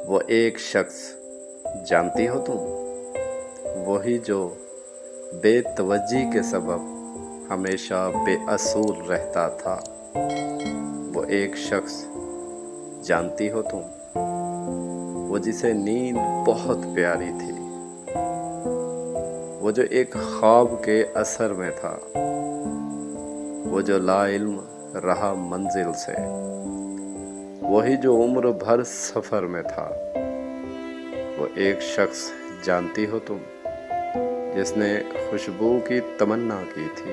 وہ ایک شخص جانتی ہو تم، وہی جو بے توجہی کے سبب ہمیشہ بے اصول رہتا تھا۔ وہ ایک شخص جانتی ہو تم، وہ جسے نیند بہت پیاری تھی، وہ جو ایک خواب کے اثر میں تھا، وہ جو لا علم رہا منزل سے، وہی جو عمر بھر سفر میں تھا۔ وہ ایک شخص جانتی ہو تم، جس نے خوشبو کی تمنا کی تھی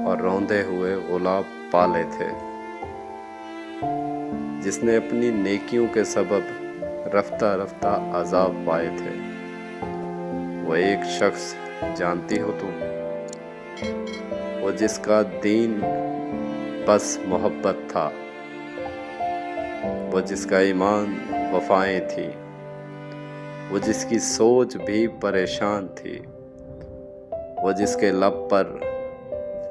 اور روندے ہوئے گلاب پالے تھے، جس نے اپنی نیکیوں کے سبب رفتہ رفتہ عذاب پائے تھے۔ وہ ایک شخص جانتی ہو تم، وہ جس کا دین بس محبت تھا، وہ جس کا ایمان وفائیں تھی، وہ جس کی سوچ بھی پریشان تھی، وہ جس کے لب پر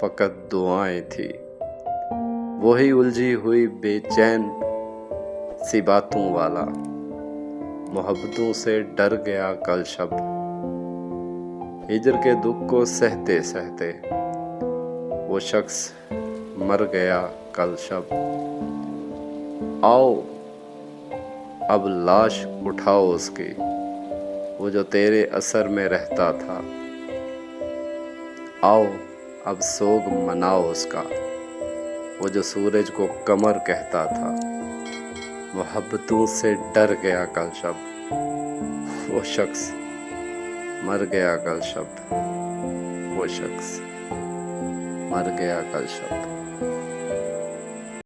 فقط دعائیں تھی، وہی الجھی ہوئی بے چین سی باتوں والا، محبتوں سے ڈر گیا کل شب، ہجر کے دکھ کو سہتے سہتے وہ شخص مر گیا کل شب۔ آؤ اب لاش اٹھاؤ اس کی، وہ جو تیرے اثر میں رہتا تھا، آؤ اب سوگ مناؤ اس کا، وہ جو سورج کو قمر کہتا تھا، محبتوں سے ڈر گیا کل شب، وہ شخص مر گیا کل شب، وہ شخص مر گیا کل شب۔